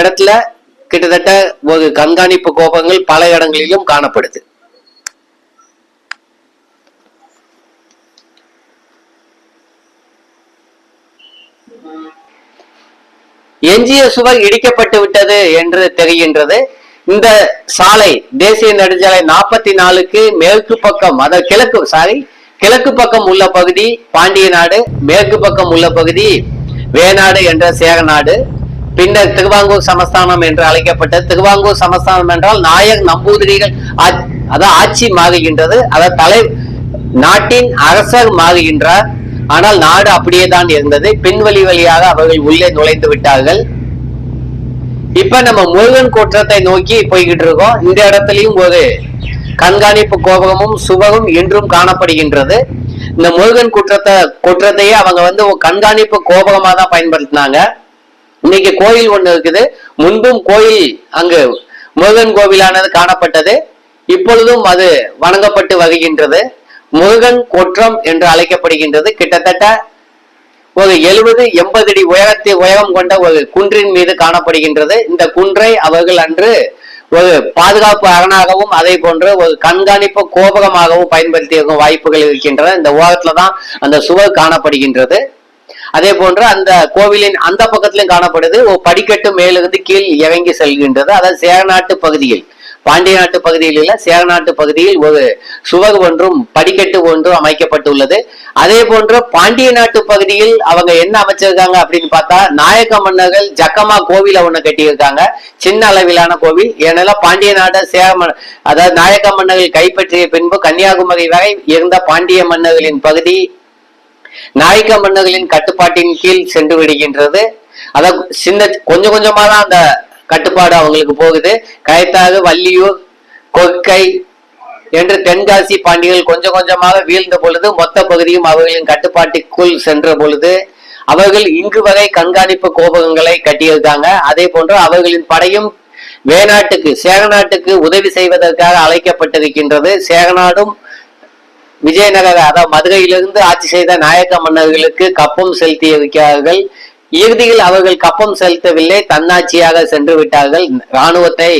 இடத்துல கிட்டத்தட்ட ஒரு கண்காணிப்பு கோபங்கள் பல இடங்களிலும் காணப்படுது. எஞ்சிய சுவர் இடிக்கப்பட்டு விட்டது என்று தெரிகின்றது. இந்த சாலை தேசிய நெடுஞ்சாலை 44க்கு மேற்கு பக்கம், அதாவது கிழக்கு பக்கம் உள்ள பகுதி பாண்டிய நாடு, மேற்கு பக்கம் உள்ள பகுதி வேநாடு என்ற சேர நாடு. பின்னர் திருவாங்கூர் சமஸ்தானம் என்று அழைக்கப்பட்டது. திருவாங்கூர் சமஸ்தானம் என்றால் நாயக் நம்பூதிரிகள் அதாவது ஆட்சி மாறுகின்றது, அதாவது நாட்டின் அரசர் மாறுகின்றார். ஆனால் நாடு அப்படியே தான் இருந்தது. பின்வழி வழியாக அவர்கள் உள்ளே நுழைந்து விட்டார்கள். இப்ப நம்ம முருகன் கோற்றத்தை நோக்கி போய்கிட்டு இருக்கோம். இந்த இடத்துலயும் ஒரு கண்காணிப்பு கோபகமும் சுவரும் இன்றும் காணப்படுகின்றது. இந்த முருகன் குற்றத்தையே அவங்க வந்து ஒரு கண்காணிப்பு கோபகமா தான் பயன்படுத்தினாங்க. இன்னைக்கு கோயில் ஒண்ணு இருக்குது. முன்பும் கோயில், அங்கு முருகன் கோவிலானது காணப்பட்டது. இப்பொழுதும் அது வணங்கப்பட்டு வருகின்றது. முருகன் கொற்றம் என்று அழைக்கப்படுகின்றது. கிட்டத்தட்ட ஒரு 70-80 அடி உயரம் கொண்ட ஒரு குன்றின் மீது காணப்படுகின்றது. இந்த குன்றை அவர்கள் அன்று ஒரு பாதுகாப்பு அரணாகவும் அதே போன்று ஒரு கண்காணிப்பு கோபகமாகவும் பயன்படுத்தி இருக்கும் வாய்ப்புகள் இருக்கின்றன. இந்த ஓரத்துலதான் அந்த சுவர் காணப்படுகின்றது. அதே போன்று அந்த கோவிலின் அந்த பக்கத்திலும் காணப்படுது. ஒரு படிக்கட்டு மேலிருந்து கீழ் இறங்கி செல்கின்றது. அதாவது சேரநாட்டு பகுதியில், பாண்டிய நாட்டு பகுதியில் இல்ல, சேரநாட்டு பகுதியில் ஒரு சுவர் ஒன்றும் படிக்கட்டு ஒன்றும் அமைக்கப்பட்டுள்ளது. அதே போன்று பாண்டிய நாட்டு பகுதியில் அவங்க என்ன அமைச்சிருக்காங்க அப்படின்னு பார்த்தா, நாயக்க மன்னர்கள் ஜக்கமா கோவில ஒண்ணு கட்டியிருக்காங்க. சின்ன அளவிலான கோவில். ஏன்னா பாண்டிய நாட்டை அதாவது நாயக்க மன்னர்கள் கைப்பற்றிய பின்பு கன்னியாகுமரி வரை இருந்த பாண்டிய மன்னர்களின் பகுதி நாயக்க மன்னர்களின் கட்டுப்பாட்டின் கீழ் சென்று விடுகின்றது. அதாவது கொஞ்சம் கொஞ்சமா தான் அந்த கட்டுப்பாடு அவங்களுக்கு போகுது. கயத்தாக, வள்ளியூர், கொற்கை என்று தென்காசி பாண்டியர்கள் கொஞ்சம் கொஞ்சமாக வீழ்ந்த பொழுது மொத்த பகுதியும் அவர்களின் கட்டுப்பாட்டுக்குள் சென்ற பொழுது அவர்கள் இங்கு வரை கண்காணிப்பு கோபகங்களை கட்டியிருக்காங்க. அதே போன்று அவர்களின் படையும் வேநாட்டுக்கு, சேரநாட்டுக்கு உதவி செய்வதற்காக அழைக்கப்பட்டிருக்கின்றது. சேரநாடும் விஜயநகர, அதாவது மதுரையிலிருந்து ஆட்சி செய்த நாயக்க மன்னர்களுக்கு கப்பம் செலுத்தி இருக்கிறார்கள். இறுதியில் அவர்கள் கப்பம் செலுத்தவில்லை, தன்னாட்சியாக சென்று விட்டார்கள். இராணுவத்தை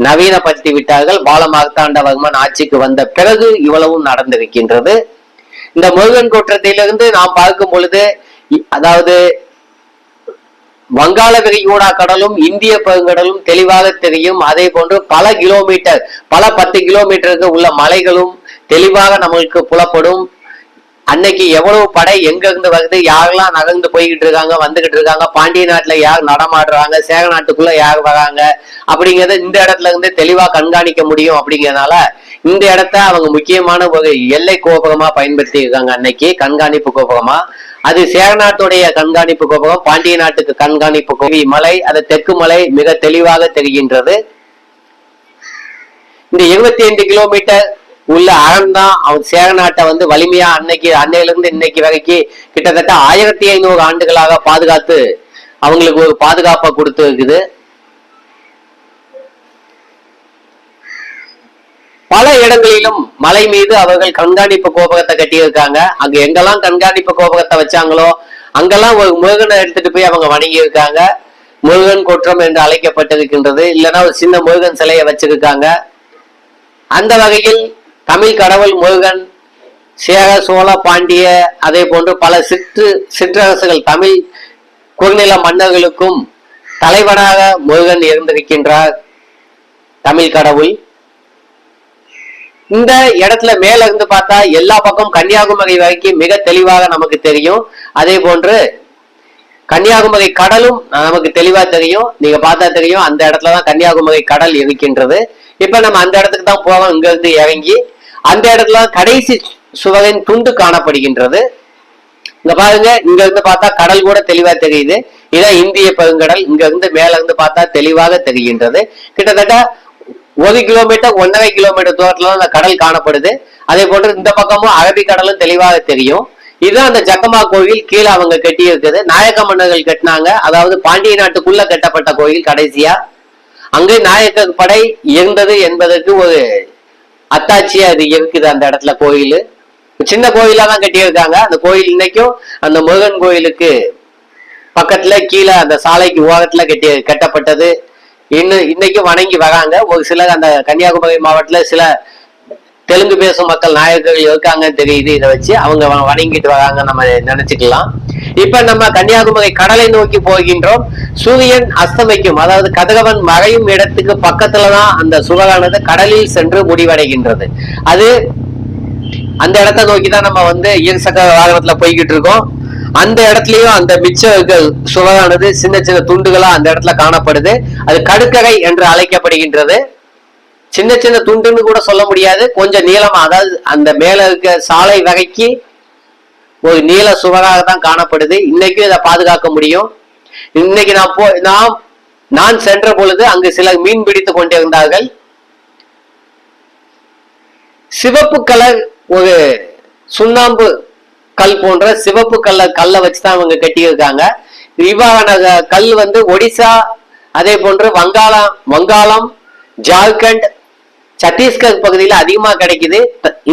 நவீனப்படுத்தி விட்டார்கள். பாலமார்த்தாண்டவர்மன் ஆட்சிக்கு வந்த பிறகு இவ்வளவும் நடந்திருக்கின்றது. இந்த முருகன் குற்றத்திலிருந்து நாம் பார்க்கும் பொழுது, அதாவது வங்காள விரிகுடா கடலும் இந்திய பெருங்கடலும் தெளிவாக தெரியும். அதே போன்று பல 10 கிலோமீட்டருக்கு உள்ள மலைகளும் தெளிவாக நம்மளுக்கு புலப்படும். அன்னைக்கு எவ்வளவு படை எங்க இருந்து வருது, யாரெல்லாம் நகர்ந்து போய்கிட்டு இருக்காங்க, வந்துகிட்டு இருக்காங்க, பாண்டிய நாட்டுல யார் நடமாடுறாங்க, சேர நாட்டுக்குள்ள யார் வராங்க அப்படிங்கறத இந்த இடத்துல இருந்து தெளிவா கண்காணிக்க முடியும். அப்படிங்கறதுனால இந்த இடத்த அவங்க முக்கியமான ஒரு எல்லை கோபகமா பயன்படுத்தி இருக்காங்க. அன்னைக்கு கண்காணிப்பு கோபகமா. அது சேர நாட்டுடைய கண்காணிப்பு கோபகம், பாண்டிய நாட்டுக்கு கண்காணிப்பு கோபி மலை, அது தெற்கு மலை மிக தெளிவாக தெரிகின்றது. இந்த 25 கிலோமீட்டர் உள்ள அரண் தான் அவன் சேர நாட்டை வந்து வலிமையா அன்னையில இருந்து இன்னைக்கு வரைக்கும் கிட்டத்தட்ட 1500 ஆண்டுகளாக பாதுகாத்து அவங்களுக்கு ஒரு பாதுகாப்பை கொடுத்து இருக்குது. பல இடங்களிலும் மலை மீது அவர்கள் கண்காணிப்பு கோபுரத்தை கட்டியிருக்காங்க. அங்க எங்கெல்லாம் கண்காணிப்பு கோபுரத்தை வச்சாங்களோ அங்கெல்லாம் ஒரு முருகனை எடுத்துட்டு போய் அவங்க வணங்கி இருக்காங்க. முருகன் கொற்றம் என்று அழைக்கப்பட்டிருக்கின்றது. இல்லைன்னா ஒரு சின்ன முருகன் சிலையை வச்சிருக்காங்க. அந்த வகையில் தமிழ் கடவுள் முருகன் சேர சோழ பாண்டிய அதே போன்று பல சிற்றரசுகள் தமிழ் குறுநில மன்னர்களுக்கும் தலைவனாக முருகன் இருந்திருக்கின்றார் தமிழ் கடவுள். இந்த இடத்துல மேல இருந்து பார்த்தா எல்லா பக்கம் கன்னியாகுமரி வரைக்கும் மிக தெளிவாக நமக்கு தெரியும். அதே போன்று கன்னியாகுமரி கடலும் நமக்கு தெளிவா தெரியும். நீங்க பார்த்தா தெரியும் அந்த இடத்துலதான் கன்னியாகுமரி கடல் இருக்கின்றது. இப்ப நம்ம அந்த இடத்துக்கு தான் போவோம். இங்க இருந்து இறங்கி அந்த இடத்துல கடைசி சுவரின் துண்டு காணப்படுகின்றது. இங்க பாருங்க, இங்க இருந்து பார்த்தா கடல் கூட தெளிவா தெரியுது. இதான் இந்திய பெருங்கடல். இங்க இருந்து மேல இருந்து பார்த்தா தெளிவாக தெரிகின்றது. கிட்டத்தட்ட 1 கிலோமீட்டர் 1.5 கிலோமீட்டர் தூரத்துல அந்த கடல் காணப்படுது. அதே போன்று இந்த பக்கமும் அரபிக்கடலும் தெளிவாக தெரியும். இதுதான் அந்த ஜக்கமா கோயில். கீழே அவங்க கட்டி இருக்குது. நாயக்க மன்னர்கள் கட்டினாங்க. அதாவது பாண்டிய நாட்டுக்குள்ள கட்டப்பட்ட கோயில். கடைசியா அங்கே நாயக்க படை இருந்தது என்பதற்கு ஒரு அத்தாட்சியா அது இருக்குது. அந்த இடத்துல கோயில் சின்ன கோயிலா தான் கட்டியிருக்காங்க. அந்த கோயில் இன்னைக்கும் அந்த முருகன் கோயிலுக்கு பக்கத்துல கீழே அந்த சாலைக்கு ஓரத்துல கட்டப்பட்டது. இன்னைக்கும் வணங்கி வராங்க. ஒரு சிலர் அந்த கன்னியாகுமரி மாவட்டத்துல சில தெலுங்கு பேசும் மக்கள் நாயக்கர்கள் இருக்காங்கன்னு தெரியுது. இதை வச்சு அவங்க வணங்கிட்டு வராங்க நம்ம நினைச்சுக்கலாம். இப்ப நம்ம கன்னியாகுமரி கடலை நோக்கி போகின்றோம். சூரியன் அஸ்தமிக்கும், அதாவது கதிரவன் மறையும் இடத்துக்கு பக்கத்துலதான் அந்த சுவரானது கடலில் சென்று முடிவடைகின்றது. அது அந்த இடத்தை நோக்கிதான் நம்ம வந்து இருசக்கர வாகனத்துல போய்கிட்டு இருக்கோம். அந்த இடத்துலயும் அந்த மிச்ச சுவரானது சின்ன சின்ன துண்டுகளா அந்த இடத்துல காணப்படுது. அது கடுக்கரை என்று அழைக்கப்படுகின்றது. சின்ன சின்ன துண்டுன்னு கூட சொல்ல முடியாது, கொஞ்சம் நீளமா, அதாவது அந்த மேல இருக்க சாலை வகைக்கு ஒரு நீள சுவராக தான் காணப்படுது. இன்னைக்கும் இதை பாதுகாக்க முடியும். இன்னைக்கு நான் சென்ற பொழுது அங்கு சிலர் மீன் பிடித்துக் கொண்டிருந்தார்கள். சிவப்பு கலர் ஒரு சுண்ணாம்பு கல் போன்ற சிவப்பு கல்லை வச்சுதான் அவங்க கட்டியிருக்காங்க. இவ்வாறான கல் வந்து ஒடிசா, அதே போன்று வங்காளம், ஜார்க்கண்ட், சத்தீஸ்கர் பகுதியில அதிகமா கிடைக்குது.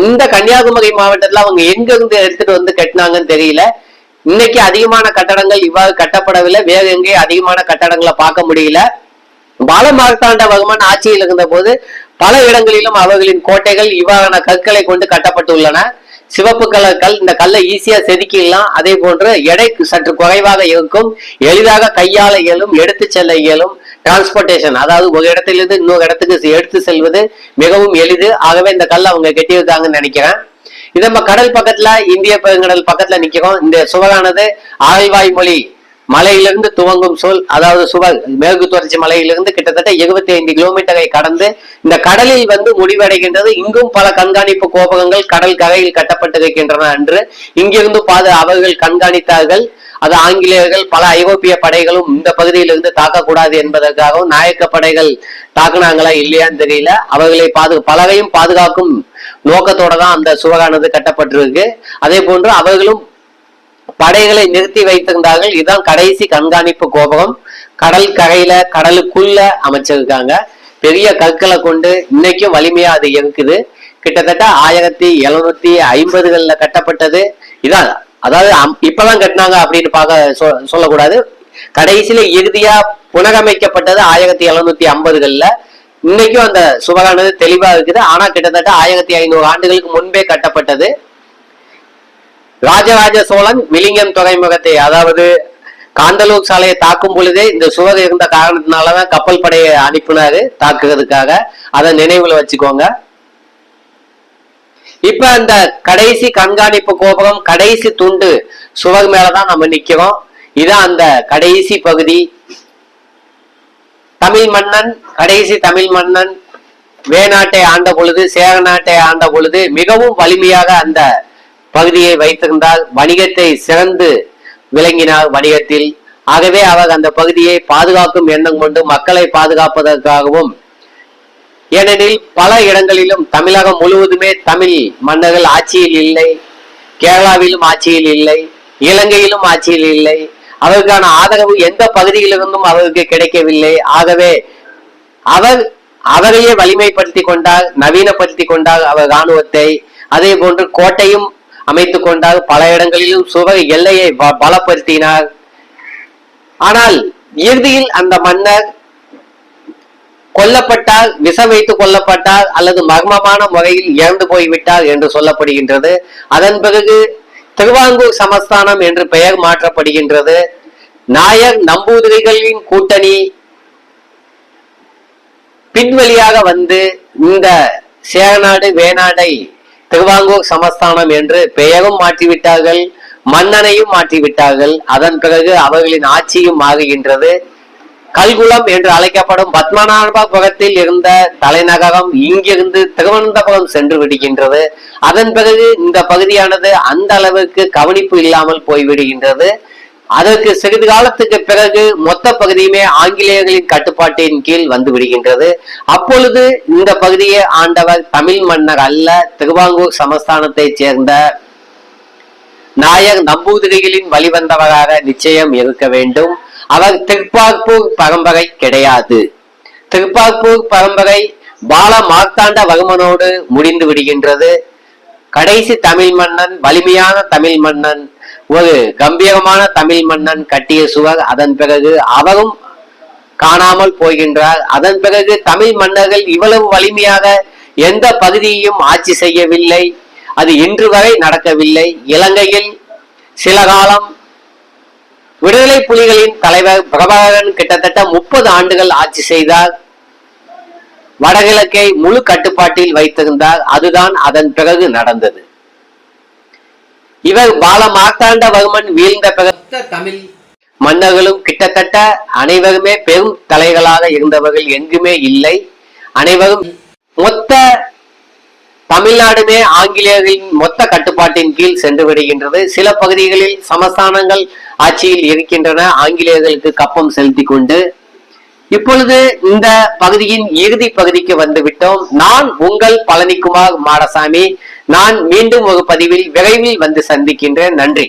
இந்த கன்னியாகுமரி மாவட்டத்துல அவங்க எங்க இருந்து எடுத்துட்டு வந்து கட்டினாங்கன்னு தெரியல. இன்னைக்கு அதிகமான கட்டடங்கள் இவ்வாறு கட்டப்படவில்லை. வேற எங்கேயும் அதிகமான கட்டடங்களை பார்க்க முடியல. பாலமார்த்தாண்டவர்மன் ஆட்சியில் இருந்த போது பல இடங்களிலும் அவர்களின் கோட்டைகள் இவ்வாறான கற்களை கொண்டு கட்டப்பட்டுள்ளன. சிவப்பு கலர் கல். இந்த கல்லை ஈஸியா செதுக்கிடலாம். அதே போன்று எடை சற்று குறைவாக இருக்கும். எளிதாக கையாள இயலும், எடுத்து செல்ல இயலும். டிரான்ஸ்போர்டேஷன், அதாவது ஒரு இடத்திலிருந்து இன்னொரு இடத்துக்கு எடுத்து செல்வது மிகவும் எளிது. ஆகவே இந்த கல் அவங்க கட்டியிருக்காங்கன்னு நினைக்கிறேன். இது நம்ம கடல் பக்கத்துல, இந்திய பெருங்கடல் பக்கத்துல நிக்கிறோம். இந்த சுவரானது ஆழ்வாய் மொழி மலையிலிருந்து துவங்கும் சொல், அதாவது சுவர் மேற்கு தொடர்ச்சி மலையிலிருந்து கிட்டத்தட்ட 75 கிலோமீட்டரை கடந்து இந்த கடலில் வந்து முடிவடைகின்றது. இங்கும் பல கண்காணிப்பு கோபுரங்கள் கடல் கரையில் கட்டப்பட்டிருக்கின்றன என்று இங்கிருந்து அவர்கள் கண்காணித்தார்கள். அது ஆங்கிலேயர்கள் பல ஐரோப்பிய படைகளும் இந்த பகுதியிலிருந்து தாக்கக்கூடாது என்பதற்காகவும் நாயக்க படைகள் தாக்குனாங்களா இல்லையான்னு தெரியல. அவர்களை பலரையும் பாதுகாக்கும் நோக்கத்தோட தான் அந்த சுவரானது கட்டப்பட்டிருக்கு. அதே போன்று அவர்களும் படைகளை நிறுத்தி வைத்திருந்தார்கள். இதுதான் கடைசி கண்காணிப்பு கோபுரம். கடல் கரையில கடலுக்குள்ள அமைச்சிருக்காங்க. பெரிய கற்களை கொண்டு இன்னைக்கும் வலிமையா அது இருக்குது. கிட்டத்தட்ட 1750கள்ல கட்டப்பட்டது. இதான், அதாவது இப்பதான் கட்டினாங்க அப்படின்னு சொல்லக்கூடாது. கடைசியில இறுதியா புனரமைக்கப்பட்டது 1750கள்ல. இன்னைக்கும் அந்த சுவரானது தெளிவா இருக்குது. ஆனா கிட்டத்தட்ட 1500 ஆண்டுகளுக்கு முன்பே கட்டப்பட்டது. ராஜராஜ சோழன் விலிங்கம் துறைமுகத்தை, அதாவது காந்தலூர் சாலையை தாக்கும் பொழுதே இந்த சுவர் இருந்த காரணத்தினாலதான் கப்பல் படையை அனுப்பினாரு தாக்குறதுக்காக. அதை நினைவுல வச்சுக்கோங்க. இப்ப அந்த கடைசி கண்காணிப்பு கோபுரம், கடைசி துண்டு சுவர் மேலதான் நம்ம நிக்கிறோம். இதான் அந்த கடைசி பகுதி. தமிழ் மன்னன், கடைசி தமிழ் மன்னன் வேநாட்டை ஆண்ட பொழுது, சேர நாட்டை ஆண்ட பொழுது மிகவும் வலிமையாக அந்த பகுதியை வைத்திருந்தால் வணிகத்தை சிறந்து விளங்கினார் வணிகத்தில். ஆகவே அவர் அந்த பகுதியை பாதுகாக்கும் எண்ணம் கொண்டு மக்களை பாதுகாப்பதற்காகவும் ஏனெனில் பல இடங்களிலும் தமிழகம் முழுவதுமே தமிழ் மன்னர்கள் ஆட்சியில் இல்லை, கேரளாவிலும் ஆட்சியில் இல்லை, இலங்கையிலும் ஆட்சியில் இல்லை. அவருக்கான ஆதரவு எந்த பகுதியிலிருந்தும் அவருக்கு கிடைக்கவில்லை. ஆகவே அவரையே வலிமைப்படுத்தி கொண்டார், நவீனப்படுத்தி கொண்டார் அவர் இராணுவத்தை. அதே போன்று கோட்டையும் அமைத்துக் கொண்டார், பல இடங்களிலும் சுவர் எல்லையை பலப்படுத்தினார். ஆனால் இறுதியில் அந்த மன்னர் கொல்லப்பட்டார், விஷம் வைத்து கொல்லப்பட்டார், அல்லது மர்மமான முறையில் இறந்து போய்விட்டார் என்று சொல்லப்படுகின்றது. அதன் பிறகு திருவாங்கூர் சமஸ்தானம் என்று பெயர் மாற்றப்படுகின்றது. நாயர் நம்பூதிரிகளின் கூட்டணி பின்வழியாக வந்து இந்த சேரநாடு வேணாடை திருவாங்கூர் சமஸ்தானம் என்று பெயரும் மாற்றிவிட்டார்கள், மன்னனையும் மாற்றிவிட்டார்கள். அதன் பிறகு அவர்களின் ஆட்சியும் மாறுகின்றது. கல்குளம் என்று அழைக்கப்படும் பத்மநாபபுரத்தில் இருந்த தலைநகரம் இங்கிருந்து திருவனந்தபுரம் சென்று விடுகின்றது. அதன் பிறகு இந்த பகுதியானது அந்த அளவுக்கு கவனிப்பு இல்லாமல் போய்விடுகின்றது. அதற்கு சிறிது காலத்துக்கு பிறகு மொத்த பகுதியுமே ஆங்கிலேயர்களின் கட்டுப்பாட்டின் கீழ் வந்து விடுகின்றது. அப்பொழுது இந்த பகுதியை ஆண்டவர் தமிழ் மன்னர் அல்ல, திருவாங்கூர் சமஸ்தானத்தை சேர்ந்த நாயர் நம்பூதிரிகளின் வழிவந்தவராக நிச்சயம் இருக்க வேண்டும். அவர் திருப்பார்பூர் பரம்பரை கிடையாது. திருப்பார்பூர் பரம்பரை பால மார்த்தாண்ட வர்மனோடு முடிந்து விடுகின்றது. கடைசி தமிழ் மன்னன், வலிமையான தமிழ் மன்னன், ஒரு கம்பீரமான தமிழ் மன்னன் கட்டிய சுவர். அதன் பிறகு அவரும் காணாமல் போகின்றார். அதன் பிறகு தமிழ் மன்னர்கள் இவ்வளவு வலிமையாக எந்த பகுதியையும் ஆட்சி செய்யவில்லை. அது இன்று வரை நடக்கவில்லை. இலங்கையில் சில காலம் விடுதலை புலிகளின் தலைவர் பிரபாகரன் கிட்டத்தட்ட 30 ஆண்டுகள் ஆட்சி செய்தார். வடகிழக்கை முழு கட்டுப்பாட்டில் வைத்திருந்தார். அதுதான் அதன் பிறகு நடந்தது. இவர் பால மார்த்தாண்டவர்மன் வீழ்ந்த பிறகு தமிழ் மன்னர்களும் கிட்டத்தட்ட அனைவருமே பெரும் தலைகளாக இருந்தவர்கள் எங்குமே இல்லை. அனைவரும் மொத்த தமிழ்நாடுமே ஆங்கிலேயர்களின் மொத்த கட்டுப்பாட்டின் கீழ் சென்று விடுகின்றது. சில பகுதிகளில் சமஸ்தானங்கள் ஆட்சியில் இருக்கின்றன, ஆங்கிலேயர்களுக்கு கப்பம் செலுத்தி கொண்டு. இப்பொழுது இந்த பகுதியின் இறுதி பகுதிக்கு வந்து விட்டோம். நான் உங்கள் பழனிக்குமார் மாடசாமி. நான் மீண்டும் ஒரு பதிவில் விரைவில் வந்து சந்திக்கின்றேன். நன்றி.